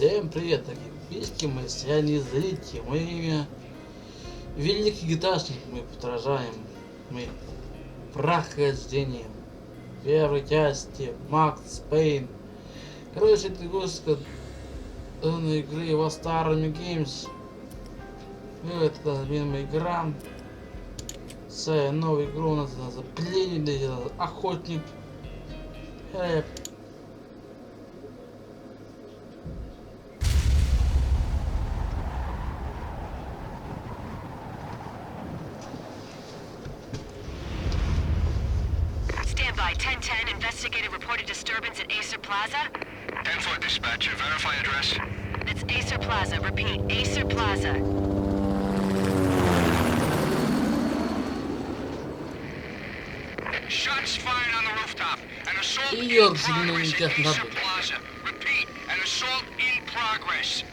Всем привет, дорогие подписчики, мы не зрители, мое имя Великий Гиташник, мы подражаем, мы прохождением первой части Макс, Пейн. Короче, это выпуск данной игры во старыми геймс. Это любимая игра. С новой игру у нас Пленный охотник. Standby, 1010, investigated reported disturbance at Acer Plaza. 10-4 dispatcher, verify address. It's Acer Plaza, repeat, Acer Plaza. Shots fired on the rooftop. An assault in Идёт progress at сигнал Acer Plaza. Repeat, an assault in progress.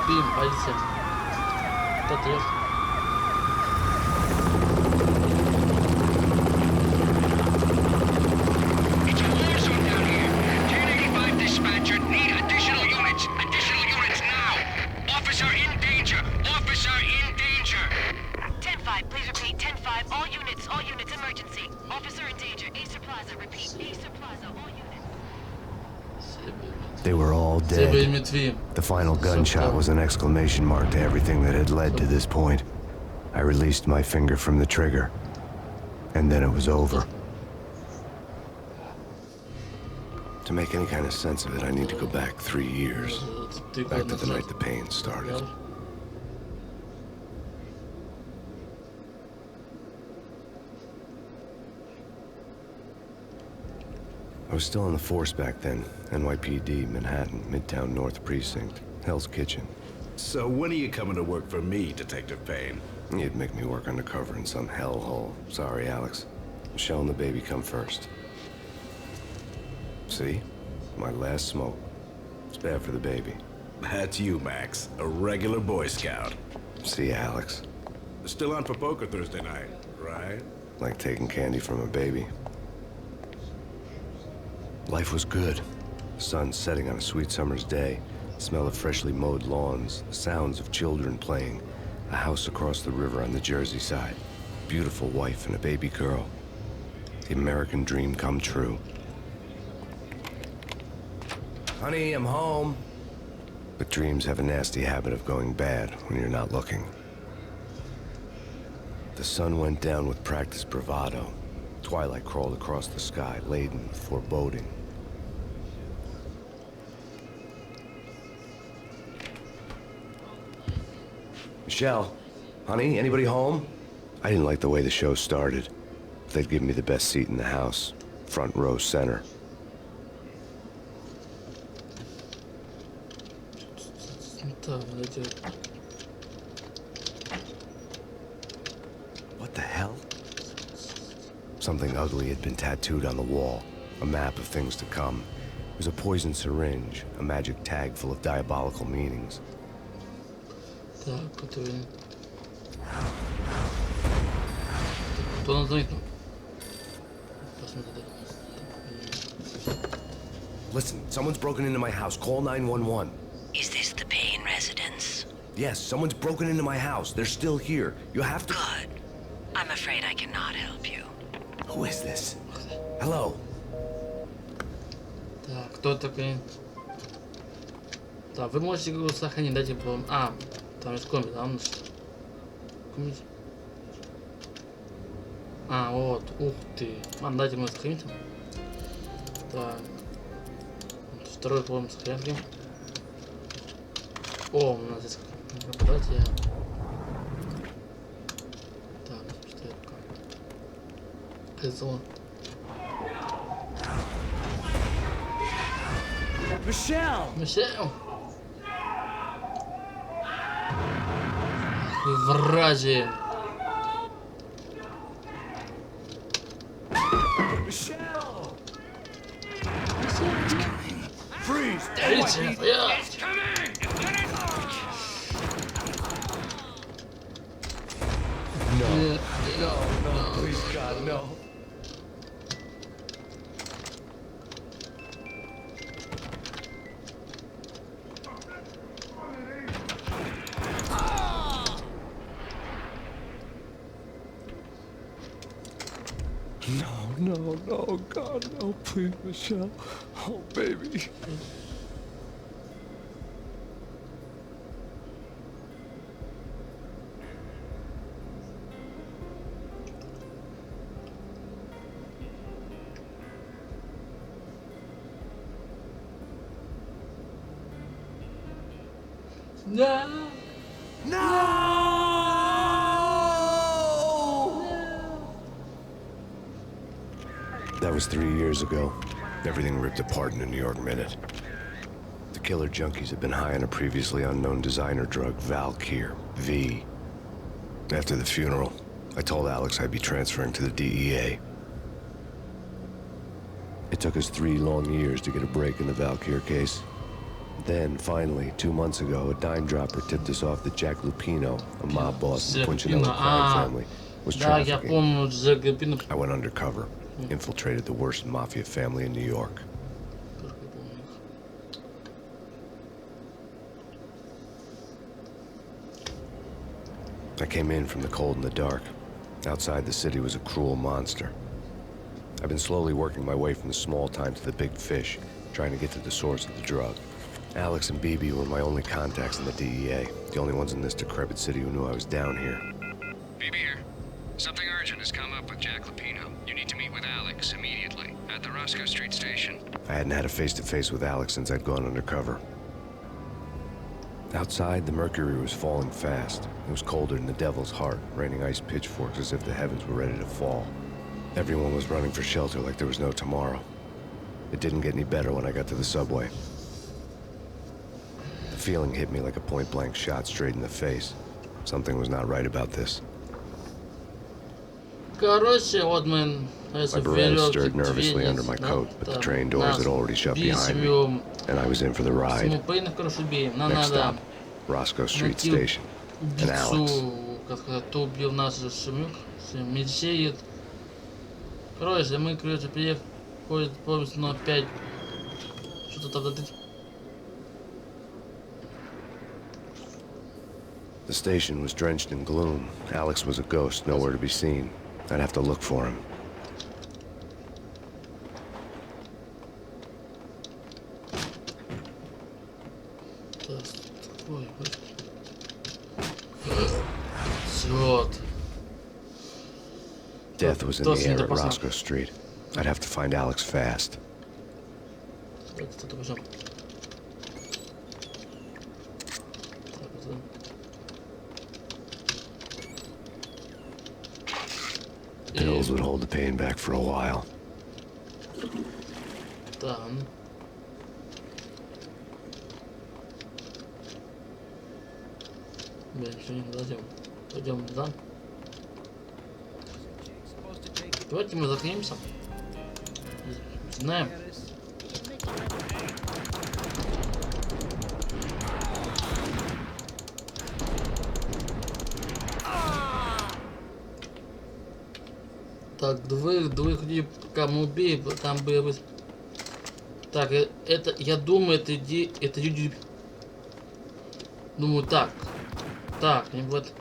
Пейн, полиция. Кто-то It's a war zone down here. 1085 dispatcher, need additional units. Additional units now. Officer in danger. Officer in danger. 10-5, please repeat, 10-5, all units, emergency. Officer in danger, Acer Plaza, repeat, Acer Plaza, all units. They were all dead. The final gunshot was an exclamation mark to everything that had led to this point. I released my finger from the trigger, and then it was over. To make any kind of sense of it, I need to go back 3 years. Back to the night the pain started. I was still in the force back then. NYPD, Manhattan, Midtown North Precinct, Hell's Kitchen. So when are you coming to work for me, Detective Payne? You'd make me work undercover in some hellhole. Sorry, Alex. Michelle and the baby come first. See? My last smoke. It's bad for the baby. That's you, Max. A regular Boy Scout. See, Alex. Still on for poker Thursday night, right? Like taking candy from a baby. Life was good. The sun setting on a sweet summer's day. The smell of freshly mowed lawns. The sounds of children playing. A house across the river on the Jersey side. Beautiful wife and a baby girl. The American dream come true. Honey, I'm home. But dreams have a nasty habit of going bad when you're not looking. The sun went down with practiced bravado. Twilight crawled across the sky, laden with foreboding. Michelle, honey, anybody home? I didn't like the way the show started. They'd give me the best seat in the house, front row center. What the hell? Something ugly had been tattooed on the wall, a map of things to come. It was a poison syringe, a magic tag full of diabolical meanings. Listen, someone's broken into my house. Call 911. Is this the Payne residence? Yes, someone's broken into my house. They're still here. You have to... Good. I'm afraid I cannot help you. Who is this? Hello? Так, кто такой? Так, вы можете игру сохранить, дайте по... А, там есть комик, да? Комик. А, вот, ух ты. Ладно, дайте мы сохранить. Так. Второй, по-моему, сохранки. О, у нас здесь мероприятие. Так, что это? Кольцо. Мишель! Врази! Freeze! It's coming! No, please, God, no. no, no, God, no, please, Michelle. Oh, baby. No! That was 3 years ago. Everything ripped apart in a New York minute. The killer junkies had been high on a previously unknown designer drug, Valkyr, V. After the funeral, I told Alex I'd be transferring to the DEA. It took us 3 long years to get a break in the Valkyr case. Then, finally, 2 months ago, a dime dropper tipped us off that Jack Lupino, a mob boss in the Punchinello crime family, was Да, я trafficking. помню, Джек Лупино. I went undercover, infiltrated the worst mafia family in New York. I came in from the cold and the dark. Outside the city was a cruel monster. I've been slowly working my way from the small time to the big fish, trying to get to the source of the drug. Alex and BB were my only contacts in the DEA, the only ones in this decrepit city who knew I was down here. BB here. Something urgent has come up with Jack Lupino. You need to meet with Alex immediately at the Roscoe Street station. I hadn't had a face-to-face with Alex since I'd gone undercover. Outside, the mercury was falling fast. It was colder than the devil's heart, raining ice pitchforks as if the heavens were ready to fall. Everyone was running for shelter like there was no tomorrow. It didn't get any better when I got to the subway. The feeling hit me like a point-blank shot straight in the face. Something was not right about this. Короче, вот мы My Beretta stirred nervously under my coat, but the train doors had already shut behind me, and I was in for the ride. Пейна, короче, убей. Нам Next надо stop, Roscoe Street найти Station, and Alex. убийцу, как сказать, кто убил нашу семью, мечеет. Короче, мы, короче, приехали, помнится, но опять что-то там. The station was drenched in gloom. Alex was a ghost, nowhere to be seen. I'd have to look for him. Death was in the air at Roscoe Street. I'd have to find Alex fast. Pills would hold the pain back for a while. Там. Блин, что не дадим. Пойдем туда. Давайте мы закинемся. Знаем. Так, двоих людей кому убей, там бы... Так, это, я думаю, это люди... Думаю, так. Так, не вот...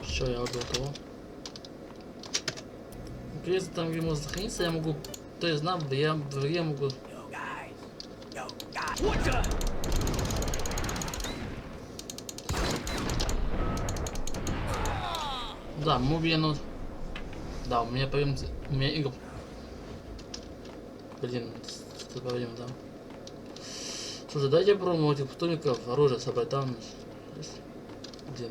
Все, я убил того. Если там где можно сохраниться, я могу... То есть, знам, я могу... Да, муви, ну... Да, у меня поем... У меня игр... Блин, что поем, да. Слушай, дайте пробовать кто-нибудь оружие собрать, там... Где?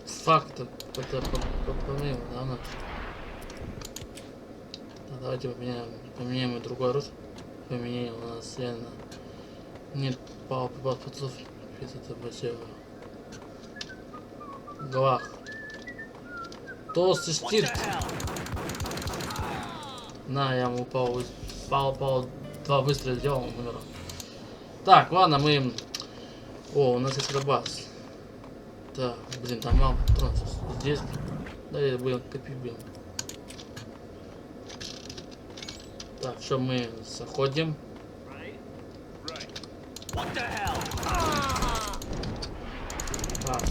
Факт, это по-моему, да, она... Да, давайте поменяем другой оружие. Поменяем, у нас реально... Нет пацов. Это вообще... Глах. Толстый штирт. На, я ему упал, 2 выстрела сделал, он умер. Так, ладно, мы... О, у нас есть рабас. Да, блин, там мало патронов. Здесь, да, я будем копить, блин. Так, что мы заходим. Так,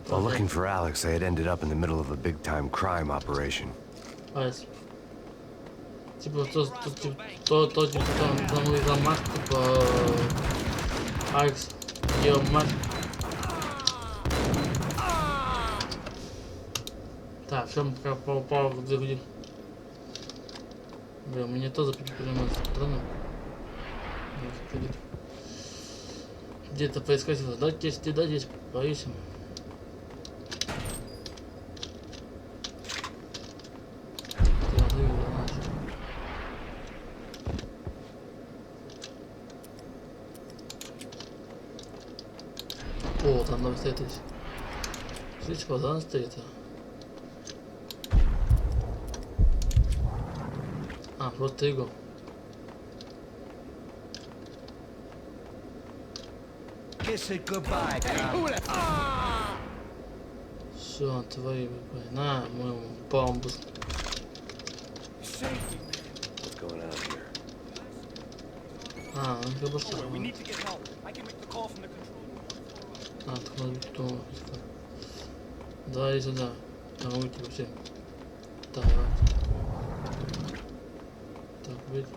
While looking for Alex, I had ended up in the middle of a big-time crime operation. Айс. Типа, то, типа, там из-за Макс, типа, Алекс, ее мать. Так, все, пока попал в двигатель. Блин, мне тоже перемотать странно. Где-то поискать его. Да, здесь поищем. О, там надо стоит здесь. Здесь вода стоит. А, просто его. Kiss it goodbye, Все, твои выпали. На, мой бамбус. What's going on here? А, он как бы сам. А, так надо быть кто. Да, и сюда. Я могу тебе всем. Так, так, выйди.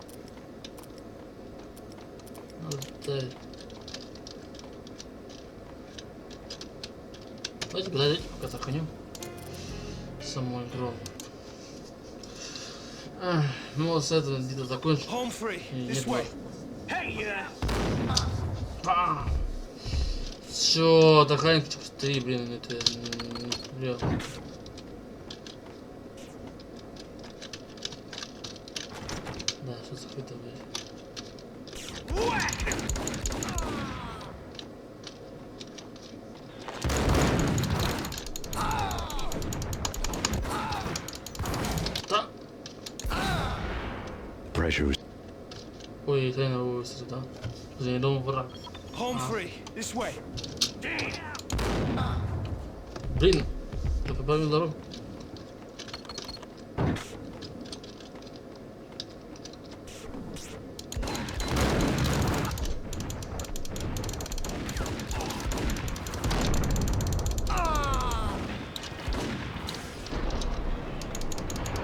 Надо дай. Давайте подождите, пока сохраним саму игру. Ну вот с этого где-то закончим. Все, охранник 3, блин, это не. Да, что закрыто, блядь. Ой, я на улице, да? Я не думал, враг. Блин, я поправил дорогу.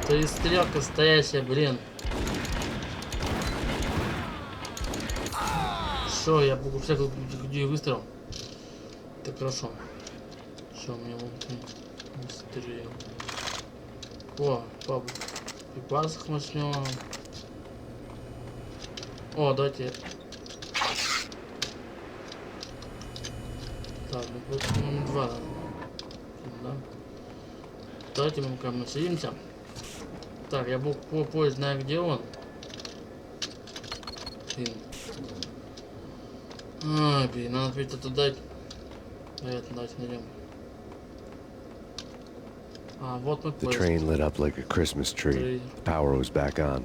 Перестрелка стоящая, блин. Все, я буду всякую людей выстрел. Так хорошо. Все, у меня вот выстрел. О, папа. Припасах мы снимем. О, давайте. Так, ну, 2. Да. Давайте мы пока мы садимся. Так, я буду позже знаю, где он. Блин. Ай, блин, надо ведь это дать. Это давайте найдем. А, вот мы The train lit up like a Christmas tree. Power was back on.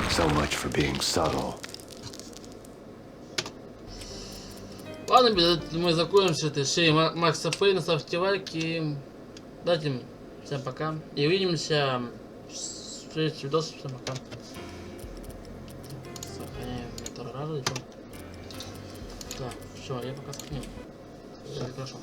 So much for being subtle. Ладно, мы закончим с этой серией Макса Пейна. Ставьте лайки. Дайте всем пока. И увидимся в следующем видосе. Всем пока. Сохраняем второй раз. Так, все, я пока сохранил. Все хорошо.